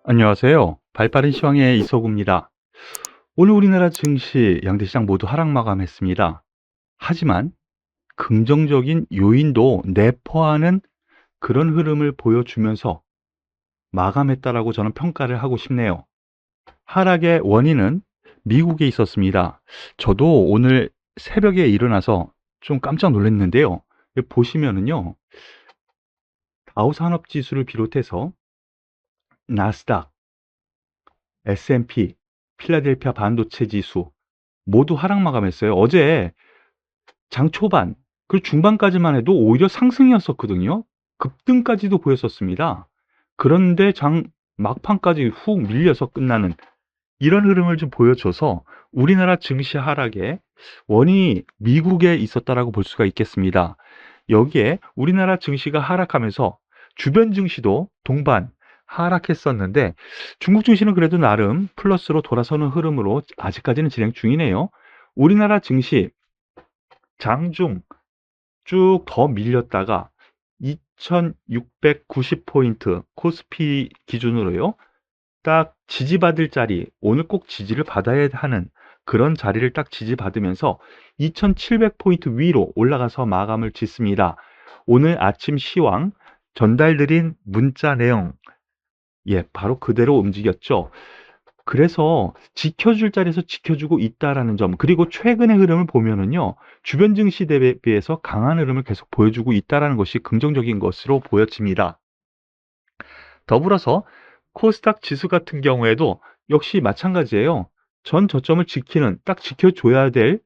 안녕하세요. 발빠른 시황의 이서구입니다. 오늘 우리나라 증시, 양대시장 모두 하락 마감했습니다. 하지만 긍정적인 요인도 내포하는 그런 흐름을 보여주면서 마감했다라고 저는 평가를 하고 싶네요. 하락의 원인은 미국에 있었습니다. 저도 오늘 새벽에 일어나서 좀 깜짝 놀랐는데요. 여기 보시면은요, 다우산업지수를 비롯해서 나스닥, S&P, 필라델피아 반도체 지수 모두 하락 마감했어요. 어제 장 초반, 그리고 중반까지만 해도 오히려 상승이었었거든요. 급등까지도 보였었습니다. 그런데 장 막판까지 훅 밀려서 끝나는 이런 흐름을 좀 보여줘서 우리나라 증시 하락의 원인이 미국에 있었다라고 볼 수가 있겠습니다. 여기에 우리나라 증시가 하락하면서 주변 증시도 동반 하락했었는데 중국 증시는 그래도 나름 플러스로 돌아서는 흐름으로 아직까지는 진행 중이네요. 우리나라 증시 장중 쭉 더 밀렸다가 2690포인트 코스피 기준으로요. 딱 지지받을 자리, 오늘 꼭 지지를 받아야 하는 그런 자리를 딱 지지받으면서 2700포인트 위로 올라가서 마감을 짓습니다. 오늘 아침 시황 전달드린 문자 내용, 바로 그대로 움직였죠. 그래서 지켜줄 자리에서 지켜주고 있다라는 점, 그리고 최근의 흐름을 보면은요, 주변 증시 대비해서 강한 흐름을 계속 보여주고 있다라는 것이 긍정적인 것으로 보여집니다. 더불어서 코스닥 지수 같은 경우에도 역시 마찬가지예요. 전 저점을 지키는, 딱 지켜줘야 될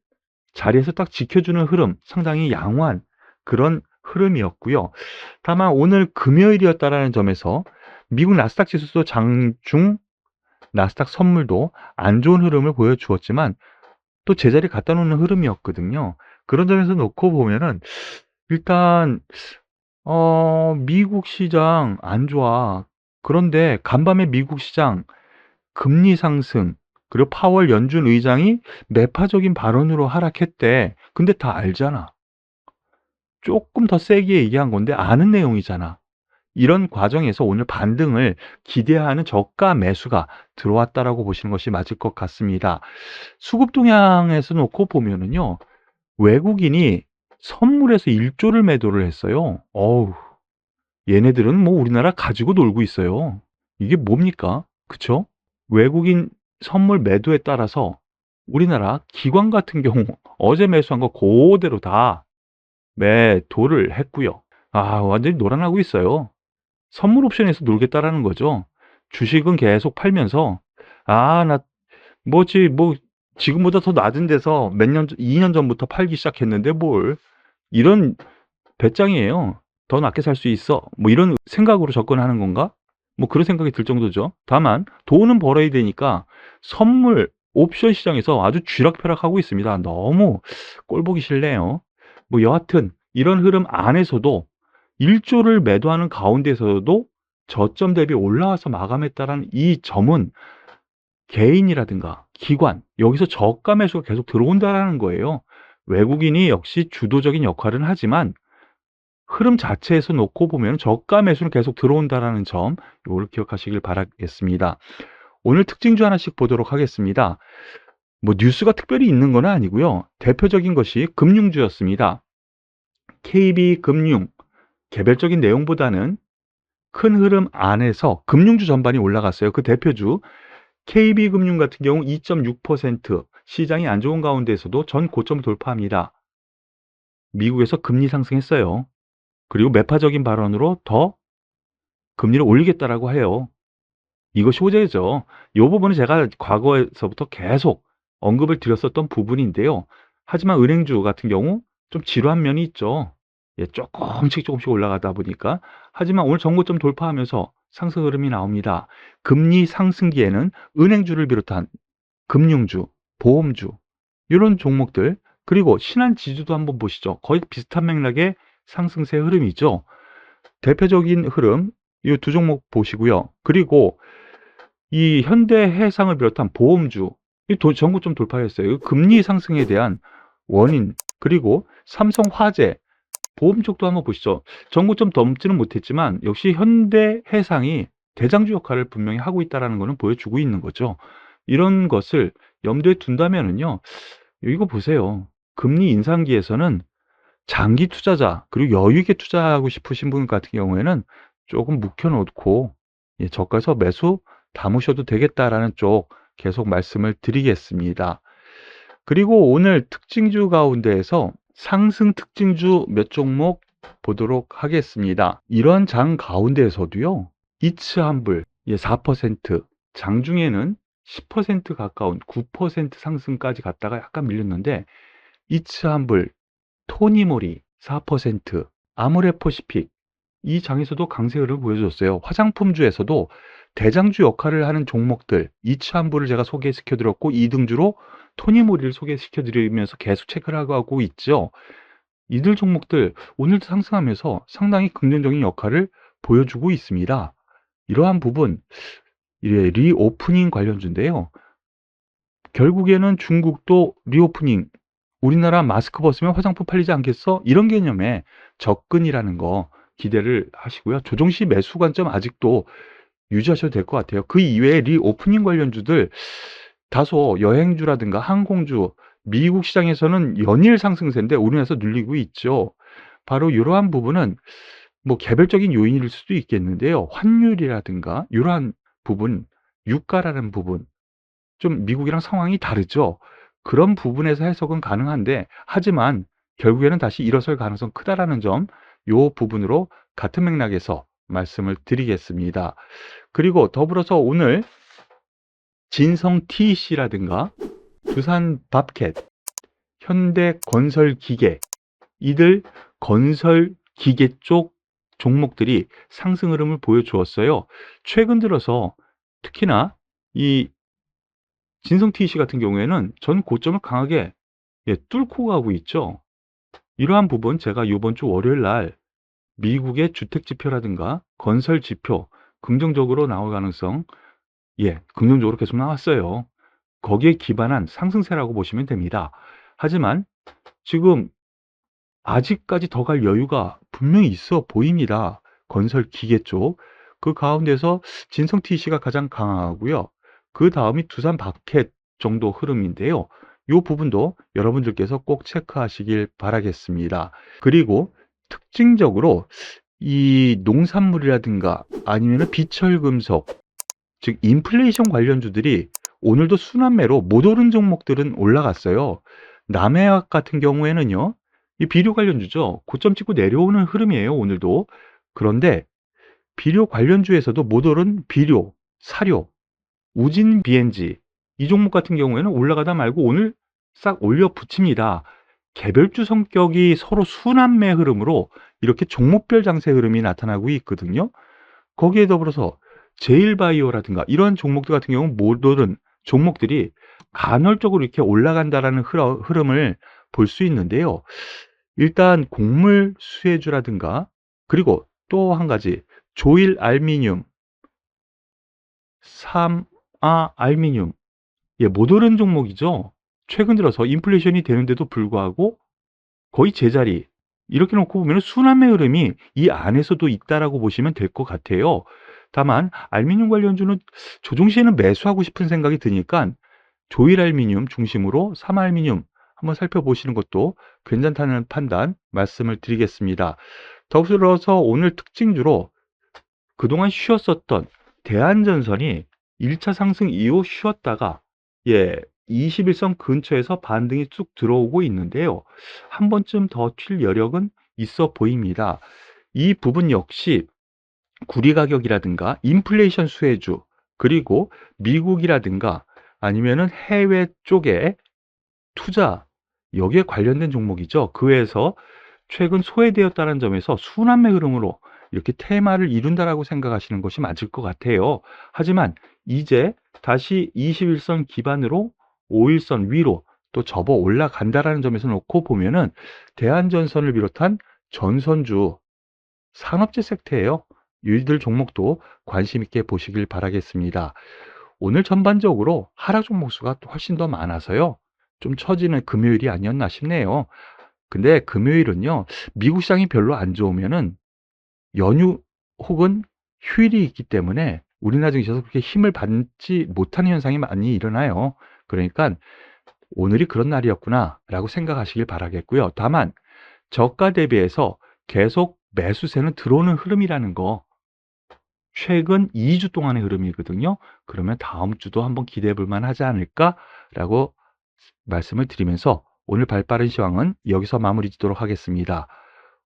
자리에서 딱 지켜주는 흐름, 상당히 양호한 그런 흐름이었고요. 다만 오늘 금요일이었다라는 점에서 미국 나스닥 지수도 장중 나스닥 선물도 안 좋은 흐름을 보여주었지만 또 제자리 갖다 놓는 흐름이었거든요. 그런 점에서 놓고 보면은 일단 미국 시장 안 좋아. 그런데 간밤에 미국 시장 금리 상승, 그리고 파월 연준 의장이 매파적인 발언으로 하락했대. 근데 다 알잖아. 조금 더 세게 얘기한 건데 아는 내용이잖아. 이런 과정에서 오늘 반등을 기대하는 저가 매수가 들어왔다라고 보시는 것이 맞을 것 같습니다. 수급 동향에서 놓고 보면은요, 외국인이 선물에서 1조를 매도를 했어요. 어우, 얘네들은 뭐 우리나라 가지고 놀고 있어요. 이게 뭡니까? 그쵸? 외국인 선물 매도에 따라서 우리나라 기관 같은 경우 어제 매수한 거 그대로 다 매도를 했고요. 아, 완전히 놀아나고 있어요. 선물 옵션에서 놀겠다라는 거죠. 주식은 계속 팔면서 아, 나 뭐지 뭐 지금보다 더 낮은 데서 몇 년, 2년 전부터 팔기 시작했는데 뭘 이런 배짱이에요. 더 낮게 살 수 있어. 뭐 이런 생각으로 접근하는 건가? 뭐 그런 생각이 들 정도죠. 다만 돈은 벌어야 되니까 선물 옵션 시장에서 아주 쥐락펴락하고 있습니다. 너무 꼴보기 싫네요. 뭐 여하튼 이런 흐름 안에서도 1조를 매도하는 가운데서도 저점 대비 올라와서 마감했다는 이 점은 개인이라든가 기관, 여기서 저가 매수가 계속 들어온다라는 거예요. 외국인이 역시 주도적인 역할은 하지만 흐름 자체에서 놓고 보면 저가 매수는 계속 들어온다라는 점, 이걸 기억하시길 바라겠습니다. 오늘 특징주 하나씩 보도록 하겠습니다. 뭐 뉴스가 특별히 있는 건 아니고요. 대표적인 것이 금융주였습니다. KB금융, 개별적인 내용보다는 큰 흐름 안에서 금융주 전반이 올라갔어요. 그 대표주 KB금융 같은 경우 2.6% 시장이 안 좋은 가운데에서도 전 고점 돌파합니다. 미국에서 금리 상승했어요. 그리고 매파적인 발언으로 더 금리를 올리겠다라고 해요. 이것이 호재죠. 이 부분은 제가 과거에서부터 계속 언급을 드렸었던 부분인데요. 하지만 은행주 같은 경우 좀 지루한 면이 있죠. 조금씩 올라가다 보니까. 하지만 오늘 전고점 돌파하면서 상승 흐름이 나옵니다. 금리 상승기에는 은행주를 비롯한 금융주, 보험주 이런 종목들, 그리고 신한지주도 한번 보시죠. 거의 비슷한 맥락의 상승세 흐름이죠. 대표적인 흐름 이 두 종목 보시고요. 그리고 이 현대해상을 비롯한 보험주 이 전고점 돌파했어요. 금리 상승에 대한 원인, 그리고 삼성화재 보험 쪽도 한번 보시죠. 전고점 넘지는 못했지만 역시 현대해상이 대장주 역할을 분명히 하고 있다라는 거는 보여주고 있는 거죠. 이런 것을 염두에 둔다면은요. 이거 보세요. 금리 인상기에서는 장기 투자자 그리고 여유 있게 투자하고 싶으신 분 같은 경우에는 조금 묵혀 놓고 저가에서 매수 담으셔도 되겠다라는 쪽 계속 말씀을 드리겠습니다. 그리고 오늘 특징주 가운데에서 상승 특징주 몇 종목 보도록 하겠습니다. 이런 장 가운데에서도요. 이츠한불 4%, 장중에는 10% 가까운 9% 상승까지 갔다가 약간 밀렸는데 이츠한불, 토니모리 4%, 아모레퍼시픽 이 장에서도 강세 흐름을 보여줬어요. 화장품주에서도 대장주 역할을 하는 종목들 이츠한불을 제가 소개시켜 드렸고 2등주로 토니모리를 소개시켜 드리면서 계속 체크를 하고 있죠. 이들 종목들 오늘도 상승하면서 상당히 긍정적인 역할을 보여주고 있습니다. 이러한 부분 리오프닝 관련주인데요. 결국에는 중국도 리오프닝 우리나라 마스크 벗으면 화장품 팔리지 않겠어? 이런 개념의 접근이라는 거 기대를 하시고요. 조정시 매수 관점 아직도 유지하셔도 될 것 같아요. 그 이외에 리오프닝 관련주들 다소 여행주라든가 항공주 미국 시장에서는 연일 상승세인데 우리나라에서 눌리고 있죠. 바로 이러한 부분은 뭐 개별적인 요인일 수도 있겠는데요. 환율이라든가 이러한 부분, 유가라는 부분 좀 미국이랑 상황이 다르죠. 그런 부분에서 해석은 가능한데 하지만 결국에는 다시 일어설 가능성 크다라는 점 요 부분으로 같은 맥락에서 말씀을 드리겠습니다. 그리고 더불어서 오늘 진성 TEC라든가 두산 밥캣, 현대건설기계 이들 건설기계 쪽 종목들이 상승 흐름을 보여주었어요. 최근 들어서 특히나 이 진성 TEC 같은 경우에는 전 고점을 강하게 뚫고 가고 있죠. 이러한 부분 제가 이번 주 월요일 날 미국의 주택 지표라든가 건설 지표 긍정적으로 나올 가능성 긍정적으로 계속 나왔어요. 거기에 기반한 상승세라고 보시면 됩니다. 하지만 지금 아직까지 더 갈 여유가 분명히 있어 보입니다. 건설 기계 쪽. 그 가운데서 진성 TEC가 가장 강하고요. 그 다음이 두산 바켓 정도 흐름인데요. 이 부분도 여러분들께서 꼭 체크하시길 바라겠습니다. 그리고 특징적으로 이 농산물이라든가 아니면 비철금속, 즉 인플레이션 관련주들이 오늘도 순환매로 못 오른 종목들은 올라갔어요. 남해학 같은 경우에는요. 이 비료 관련주죠. 고점 찍고 내려오는 흐름이에요. 오늘도. 그런데 비료 관련주에서도 못 오른 비료, 사료, 우진 BNG 이 종목 같은 경우에는 올라가다 말고 오늘 싹 올려 붙입니다. 개별주 성격이 서로 순환매 흐름으로 이렇게 종목별 장세 흐름이 나타나고 있거든요. 거기에 더불어서 제일바이오라든가 이런 종목들 같은 경우는 못 오른 종목들이 간헐적으로 이렇게 올라간다라는 흐름을 볼 수 있는데요. 일단 곡물 수혜주라든가 그리고 또 한 가지 조일 알미늄, 삼아 알미늄 못 오른 종목이죠. 최근 들어서 인플레이션이 되는데도 불구하고 거의 제자리 이렇게 놓고 보면 순환매 흐름이 이 안에서도 있다라고 보시면 될 것 같아요. 다만 알미늄 관련주는 조종시에는 매수하고 싶은 생각이 드니까 조일 알미늄 중심으로 삼알미늄 한번 살펴보시는 것도 괜찮다는 판단 말씀을 드리겠습니다. 더불어서 오늘 특징주로 그동안 쉬었었던 대한전선이 1차 상승 이후 쉬었다가 21선 근처에서 반등이 쭉 들어오고 있는데요. 한 번쯤 더 튈 여력은 있어 보입니다. 이 부분 역시 구리 가격이라든가 인플레이션 수혜주 그리고 미국이라든가 아니면은 해외 쪽에 투자 여기에 관련된 종목이죠. 그 외에서 최근 소외되었다는 점에서 순환매 흐름으로 이렇게 테마를 이룬다라고 생각하시는 것이 맞을 것 같아요. 하지만 이제 다시 21선 기반으로 5일선 위로 또 접어 올라간다라는 점에서 놓고 보면은 대한전선을 비롯한 전선주 산업재 섹터예요. 이들 종목도 관심 있게 보시길 바라겠습니다. 오늘 전반적으로 하락 종목 수가 훨씬 더 많아서요. 좀 처지는 금요일이 아니었나 싶네요. 근데 금요일은요. 미국 시장이 별로 안 좋으면은 연휴 혹은 휴일이 있기 때문에 우리나라 증시에서 그렇게 힘을 받지 못하는 현상이 많이 일어나요. 그러니까 '오늘이 그런 날이었구나.'라고 생각하시길 바라겠고요. 다만 저가 대비해서 계속 매수세는 들어오는 흐름이라는 거 최근 2주 동안의 흐름이거든요. 그러면 '다음 주도 한번 기대해 볼 만하지 않을까?'라고 말씀을 드리면서 오늘 발빠른 시황은 여기서 마무리 짓도록 하겠습니다.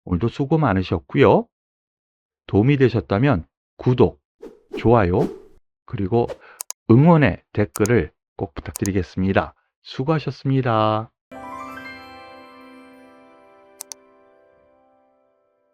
오늘도 수고 많으셨고요. 도움이 되셨다면 구독, 좋아요, 그리고 응원의 댓글을 꼭 부탁드리겠습니다. 수고하셨습니다.